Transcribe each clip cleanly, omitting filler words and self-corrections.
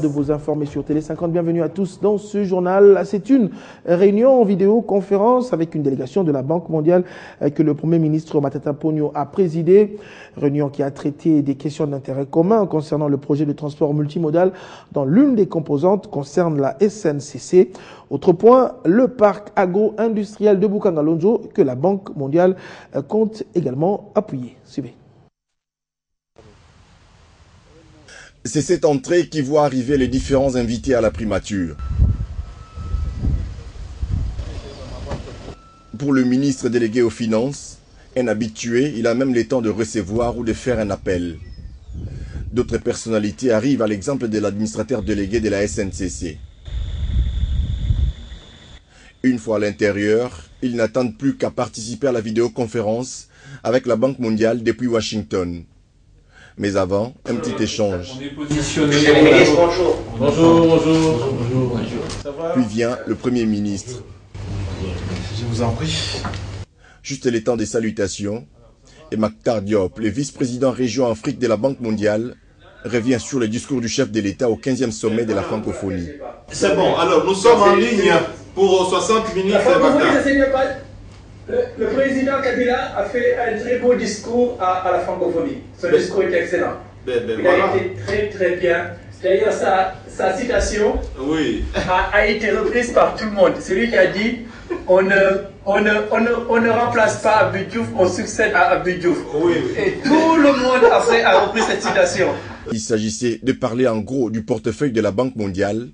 De vous informer sur Télé 50. Bienvenue à tous dans ce journal. C'est une réunion en vidéoconférence avec une délégation de la Banque mondiale que le Premier ministre Matata Ponyo a présidée. Réunion qui a traité des questions d'intérêt commun concernant le projet de transport multimodal dont l'une des composantes concerne la SNCC. Autre point, le parc agro-industriel de Bukanga-Lonzo que la Banque mondiale compte également appuyer. Suivez. C'est cette entrée qui voit arriver les différents invités à la primature. Pour le ministre délégué aux Finances, un habitué, il a même le temps de recevoir ou de faire un appel. D'autres personnalités arrivent à l'exemple de l'administrateur délégué de la SNCC. Une fois à l'intérieur, ils n'attendent plus qu'à participer à la vidéoconférence avec la Banque mondiale depuis Washington. Mais avant, un petit échange. On est positionné. Bonjour. Bonjour. Puis vient le Premier ministre. Je vous en prie. Juste le temps des salutations. Et Mactar Diop, le vice-président région Afrique de la Banque mondiale, revient sur le discours du chef de l'État au 15e sommet de la francophonie. C'est bon, alors nous sommes en ligne pour 60 minutes. Le président Kabila a fait un très beau discours à la francophonie. Ce discours est excellent. Il a été très bien. D'ailleurs, sa citation a été reprise par tout le monde. Celui qui a dit on ne remplace pas Abdou Diouf, on succède à Abdou Diouf. Et tout le monde après a repris cette citation. Il s'agissait de parler en gros du portefeuille de la Banque mondiale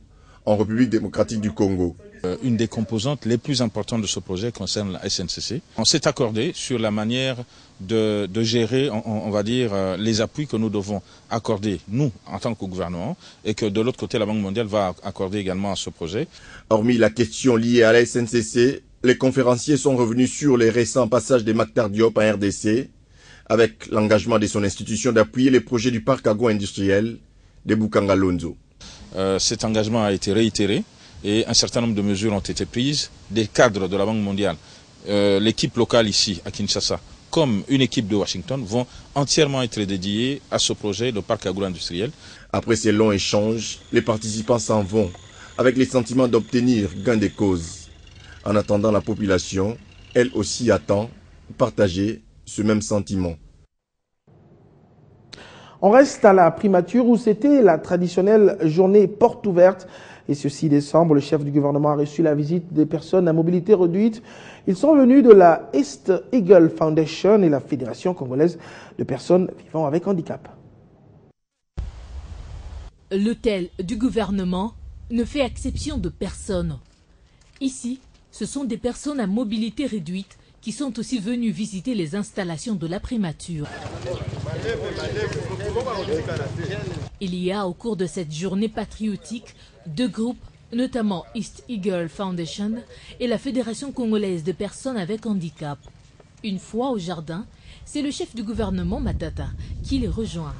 en République démocratique du Congo. Une des composantes les plus importantes de ce projet concerne la SNCC. On s'est accordé sur la manière de gérer, on va dire, les appuis que nous devons accorder, nous, en tant que gouvernement, et que de l'autre côté, la Banque mondiale va accorder également à ce projet. Hormis la question liée à la SNCC, les conférenciers sont revenus sur les récents passages de Mactar Diop en RDC, avec l'engagement de son institution d'appuyer les projets du parc agro-industriel de Bukanga-Lonzo. Cet engagement a été réitéré. Et un certain nombre de mesures ont été prises. Des cadres de la Banque mondiale, l'équipe locale ici à Kinshasa, comme une équipe de Washington, vont entièrement être dédiés à ce projet de parc agro-industriel. Après ces longs échanges, les participants s'en vont avec les sentiments d'obtenir gain de cause. En attendant, la population, elle aussi attend, partager ce même sentiment. On reste à la primature où c'était la traditionnelle journée porte ouverte. Et ce 6 décembre, le chef du gouvernement a reçu la visite des personnes à mobilité réduite. Ils sont venus de la East Eagle Foundation et la Fédération congolaise de personnes vivant avec handicap. L'hôtel du gouvernement ne fait exception de personne. Ici, ce sont des personnes à mobilité réduite qui sont aussi venues visiter les installations de la primature. Il y a au cours de cette journée patriotique deux groupes, notamment East Eagle Foundation et la Fédération congolaise de personnes avec handicap. Une fois au jardin, c'est le chef du gouvernement Matata qui les rejoint.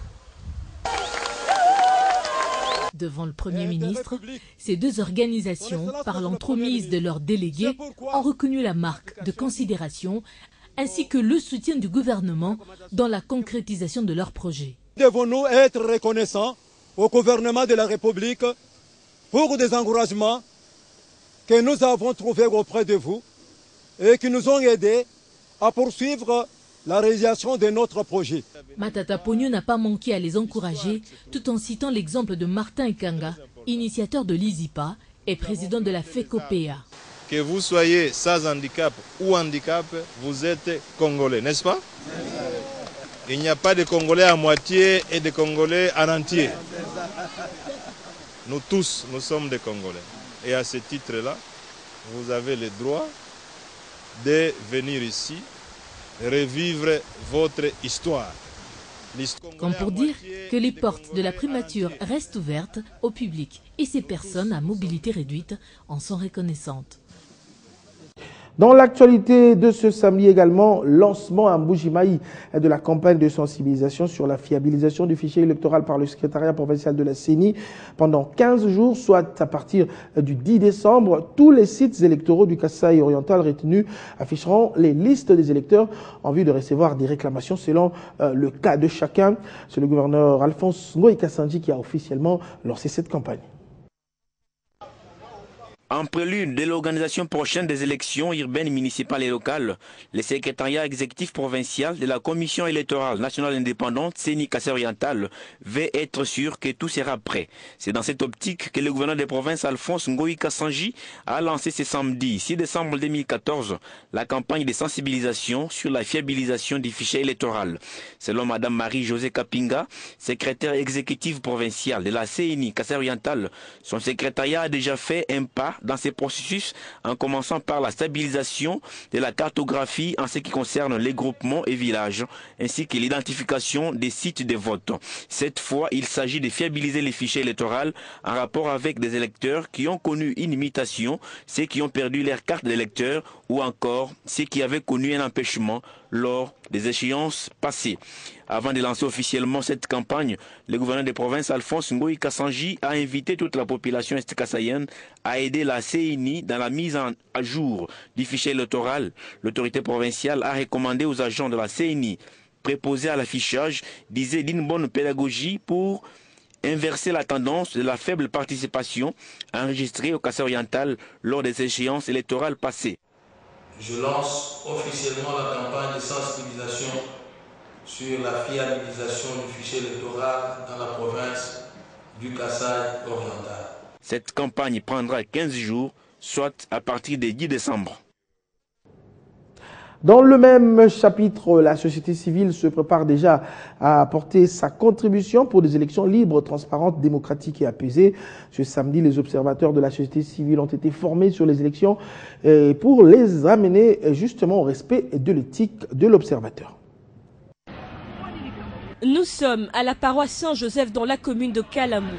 Devant le Premier ministre, ces deux organisations, par l'entremise de leurs délégués, ont reconnu la marque de considération ainsi que le soutien du gouvernement dans la concrétisation de leurs projets. Devons-nous être reconnaissants au gouvernement de la République pour des encouragements que nous avons trouvés auprès de vous et qui nous ont aidés à poursuivre la réalisation de notre projet. Matata Ponyo n'a pas manqué à les encourager tout en citant l'exemple de Martin Ekanga, initiateur de l'IZIPA et président de la FECOPEA. Que vous soyez sans handicap ou handicap, vous êtes Congolais, n'est-ce pas? Il n'y a pas de Congolais à moitié et de Congolais en entier. Nous tous, nous sommes des Congolais. Et à ce titre-là, vous avez le droit de venir ici revivre votre histoire. Comme pour dire que les portes de la primature restent ouvertes au public et ces personnes à mobilité réduite en sont reconnaissantes. Dans l'actualité de ce samedi également, lancement à Mbujimayi de la campagne de sensibilisation sur la fiabilisation du fichier électoral par le secrétariat provincial de la CENI pendant 15 jours, soit à partir du 10 décembre. Tous les sites électoraux du Kasaï oriental retenus afficheront les listes des électeurs en vue de recevoir des réclamations selon le cas de chacun. C'est le gouverneur Alphonse Ngoï Kassanji qui a officiellement lancé cette campagne. En prélude de l'organisation prochaine des élections urbaines, municipales et locales, le secrétariat exécutif provincial de la Commission électorale nationale indépendante CENI Kasaï oriental veut être sûr que tout sera prêt. C'est dans cette optique que le gouverneur des provinces Alphonse Ngoï Kassanji a lancé ce samedi 6 décembre 2014 la campagne de sensibilisation sur la fiabilisation du fichier électoral. Selon Mme Marie-Josée Kapinga, secrétaire exécutive provinciale de la CENI Kasaï oriental, son secrétariat a déjà fait un pas dans ces processus en commençant par la stabilisation de la cartographie en ce qui concerne les groupements et villages ainsi que l'identification des sites de vote. Cette fois, il s'agit de fiabiliser les fichiers électoraux en rapport avec des électeurs qui ont connu une imitation, ceux qui ont perdu leur carte d'électeur ou encore ceux qui avaient connu un empêchement lors des échéances passées. Avant de lancer officiellement cette campagne, le gouverneur des provinces Alphonse Ngoï Kassanji a invité toute la population est-kassaïenne à aider la CENI dans la mise à jour du fichier électoral. L'autorité provinciale a recommandé aux agents de la CENI préposés à l'affichage d'user d'une bonne pédagogie pour inverser la tendance de la faible participation enregistrée au Kasaï oriental lors des échéances électorales passées. Je lance officiellement la campagne de sensibilisation sur la fiabilisation du fichier électoral dans la province du Kasaï oriental. Cette campagne prendra 15 jours, soit à partir du 10 décembre. Dans le même chapitre, la société civile se prépare déjà à apporter sa contribution pour des élections libres, transparentes, démocratiques et apaisées. Ce samedi, les observateurs de la société civile ont été formés sur les élections pour les amener justement au respect de l'éthique de l'observateur. Nous sommes à la paroisse Saint-Joseph dans la commune de Kalamou.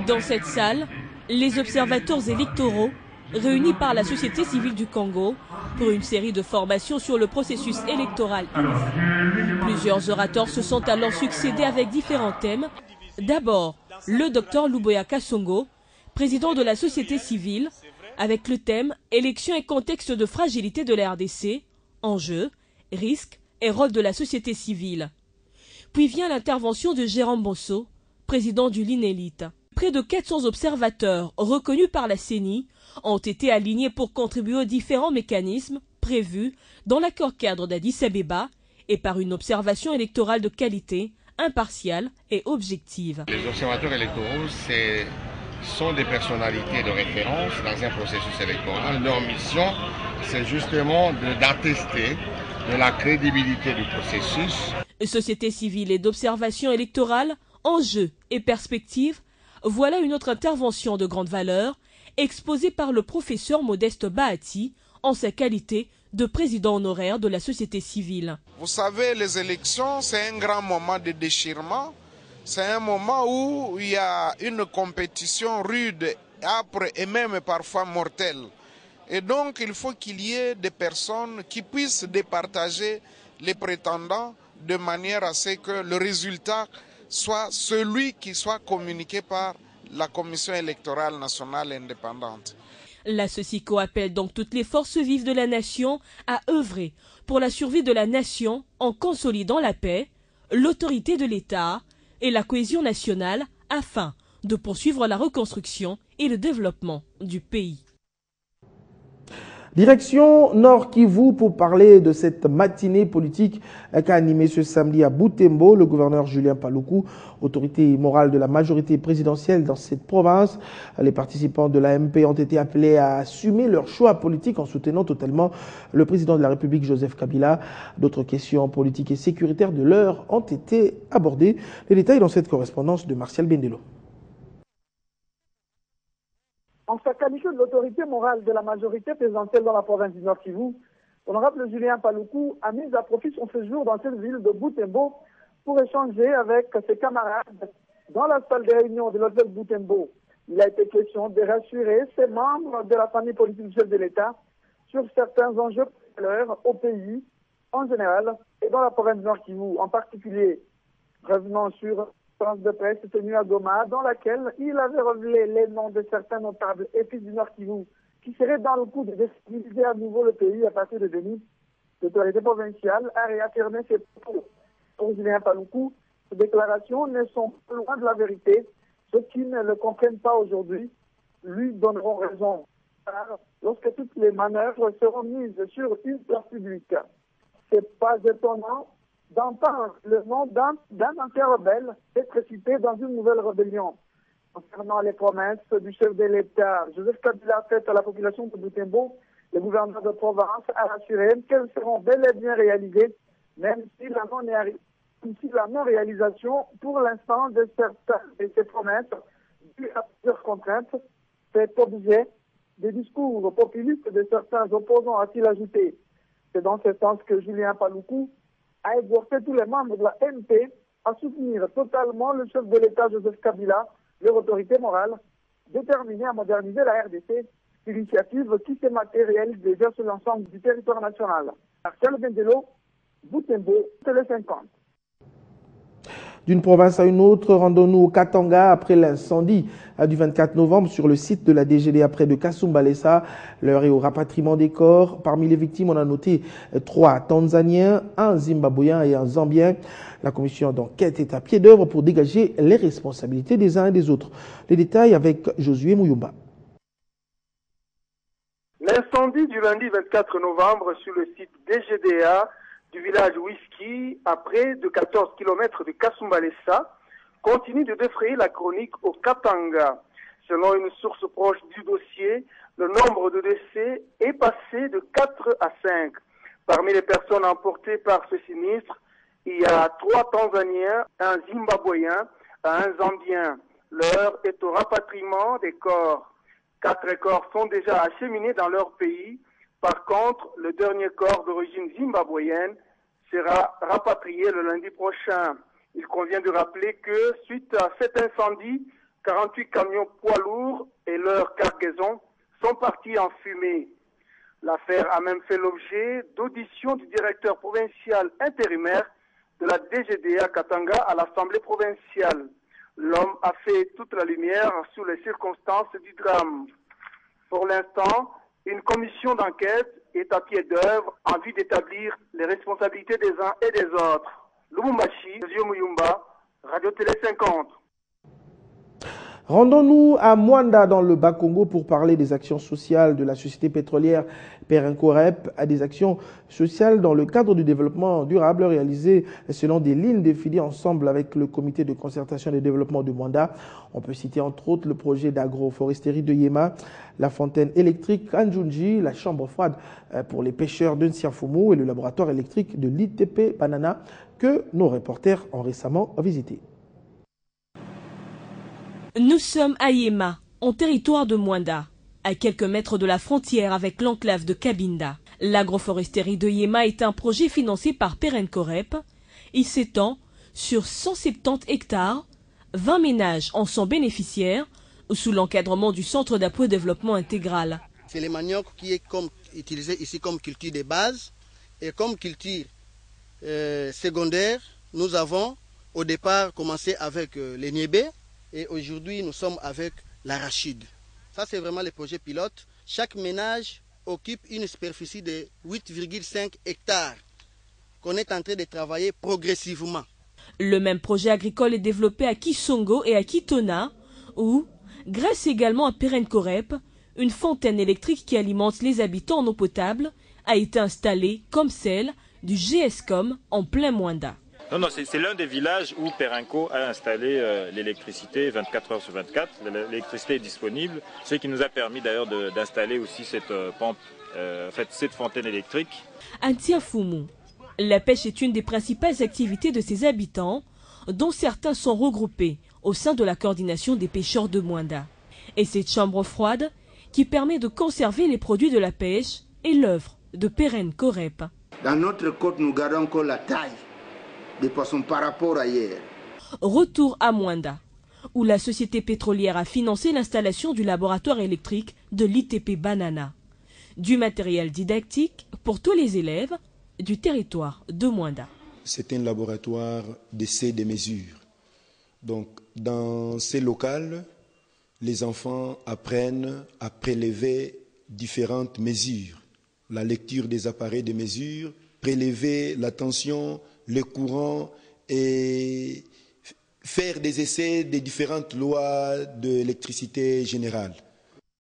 Dans cette salle, les observateurs électoraux réunis par la société civile du Congo pour une série de formations sur le processus électoral. Plusieurs orateurs se sont alors succédés avec différents thèmes. D'abord, le docteur Luboya Kassongo, président de la société civile, avec le thème « Élections et contexte de fragilité de la RDC, enjeux, risques et rôle de la société civile ». Puis vient l'intervention de Jérôme Bonso, président du LINELIT. Près de 400 observateurs reconnus par la CENI ont été alignés pour contribuer aux différents mécanismes prévus dans l'accord-cadre d'Addis Abeba et par une observation électorale de qualité, impartiale et objective. Les observateurs électoraux sont des personnalités de référence dans un processus électoral. Leur mission, c'est justement d'attester de la crédibilité du processus. Société civile et d'observation électorale, enjeux et perspectives, voilà une autre intervention de grande valeur exposée par le professeur Modeste Bahati en sa qualité de président honoraire de la société civile. Vous savez, les élections, c'est un grand moment de déchirement. C'est un moment où il y a une compétition rude, âpre et même parfois mortelle. Et donc, il faut qu'il y ait des personnes qui puissent départager les prétendants de manière à ce que le résultat soit celui qui soit communiqué par la Commission électorale nationale indépendante. La SOCICO appelle donc toutes les forces vives de la nation à œuvrer pour la survie de la nation en consolidant la paix, l'autorité de l'État et la cohésion nationale afin de poursuivre la reconstruction et le développement du pays. Direction Nord Kivu pour parler de cette matinée politique qu'a animée ce samedi à Butembo le gouverneur Julien Paluku, autorité morale de la majorité présidentielle dans cette province. Les participants de l'AMP ont été appelés à assumer leur choix politique en soutenant totalement le président de la République Joseph Kabila. D'autres questions politiques et sécuritaires de l'heure ont été abordées. Les détails dans cette correspondance de Martial Bendelo. En sa qualité de l'autorité morale de la majorité présidentielle dans la province du Nord Kivu, l'honorable Julien Paluku a mis à profit son séjour dans cette ville de Butembo pour échanger avec ses camarades dans la salle de réunion de l'hôtel Butembo. Il a été question de rassurer ses membres de la famille politique du chef de l'État sur certains enjeux au pays en général et dans la province du Nord Kivu en particulier. Revenons sur une conférence de presse tenue à Goma dans laquelle il avait révélé les noms de certains notables et fils du Nord Kivu qui seraient dans le coup de déstabiliser à nouveau le pays à partir de 2000. L'autorité provinciale a réaffirmé ses propos. Pour Julien Paluku, ces déclarations ne sont pas loin de la vérité. Ceux qui ne le comprennent pas aujourd'hui lui donneront raison. Car lorsque toutes les manœuvres seront mises sur une place publique, c'est pas étonnant d'entendre le nom d'un ancien rebelle être cité dans une nouvelle rébellion. Concernant les promesses du chef de l'État, Joseph Kabila faites à la population de Butembo, le gouverneur de Provence a rassuré qu'elles seront bel et bien réalisées, même si la non-réalisation pour l'instant de certaines de ces promesses, due à plusieurs contraintes, fait objet des discours populistes de certains opposants, a-t-il ajouté. C'est dans ce sens que Julien Paluku a exhorté tous les membres de la MP à soutenir totalement le chef de l'État Joseph Kabila, leur autorité morale, déterminée à moderniser la RDC, initiative qui se matérialise déjà sur l'ensemble du territoire national. Marcel Bendelo, Butembo, Télé 50. D'une province à une autre, rendons-nous au Katanga après l'incendie du 24 novembre sur le site de la DGDA près de Kasumbalesa. L'heure est au rapatriement des corps. Parmi les victimes, on a noté 3 Tanzaniens, un Zimbabwéen et un Zambien. La commission d'enquête est à pied d'œuvre pour dégager les responsabilités des uns et des autres. Les détails avec Josué Mouyumba. L'incendie du lundi 24 novembre sur le site DGDA du village Whisky, à près de 14 km de Kasumbalesa, continue de défrayer la chronique au Katanga. Selon une source proche du dossier, le nombre de décès est passé de 4 à 5. Parmi les personnes emportées par ce sinistre, il y a 3 Tanzaniens, un Zimbabwéen, un Zambien. L'heure est au rapatriement des corps. 4 corps sont déjà acheminés dans leur pays. Par contre, le dernier corps d'origine zimbabwéenne sera rapatrié le lundi prochain. Il convient de rappeler que, suite à cet incendie, 48 camions poids lourds et leur cargaison sont partis en fumée. L'affaire a même fait l'objet d'auditions du directeur provincial intérimaire de la DGDA Katanga à l'Assemblée provinciale. L'homme a fait toute la lumière sur les circonstances du drame. Pour l'instant, une commission d'enquête est à pied d'œuvre en vue d'établir les responsabilités des uns et des autres. Lubumbashi, Zio Muyumba, Radio Télé 50. Rendons-nous à Mwanda dans le Bas-Congo pour parler des actions sociales de la société pétrolière Perenco-Rep, à des actions sociales dans le cadre du développement durable réalisées selon des lignes définies ensemble avec le comité de concertation et de développement de Mwanda. On peut citer entre autres le projet d'agroforesterie de Yema, la fontaine électrique Kanjunji, la chambre froide pour les pêcheurs de Nsiafumu et le laboratoire électrique de l'ITP Banana que nos reporters ont récemment visité. Nous sommes à Yema, en territoire de Mwanda, à quelques mètres de la frontière avec l'enclave de Kabinda. L'agroforesterie de Yema est un projet financé par Perenco-Rep. Il s'étend sur 170 hectares, 20 ménages en sont bénéficiaires, sous l'encadrement du Centre d'appui au développement intégral. C'est le manioc qui est utilisé ici comme culture de base et comme culture secondaire. Nous avons au départ commencé avec les niébés. Et aujourd'hui, nous sommes avec l'arachide. Ça, c'est vraiment le projet pilote. Chaque ménage occupe une superficie de 8,5 hectares qu'on est en train de travailler progressivement. Le même projet agricole est développé à Kisongo et à Kitona, où, grâce également à Perenco-Rep, une fontaine électrique qui alimente les habitants en eau potable a été installée comme celle du GSCOM en plein Mwanda. Non, c'est l'un des villages où Perenco a installé l'électricité 24 heures sur 24. L'électricité est disponible, ce qui nous a permis d'ailleurs d'installer aussi cette pompe, cette fontaine électrique. À Nsiafumu, la pêche est une des principales activités de ses habitants, dont certains sont regroupés au sein de la coordination des pêcheurs de Mwanda. Et cette chambre froide qui permet de conserver les produits de la pêche est l'œuvre de Perenco-Rep. Dans notre côte, nous gardons encore la taille des poissons par rapport à hier. Retour à Mwanda, où la société pétrolière a financé l'installation du laboratoire électrique de l'ITP Banana. du matériel didactique pour tous les élèves du territoire de Mwanda. C'est un laboratoire d'essai des mesures. Donc, dans ces locales, les enfants apprennent à prélever différentes mesures. La lecture des appareils de mesure, prélever la tension, le courant et faire des essais des différentes lois de l'électricité générale.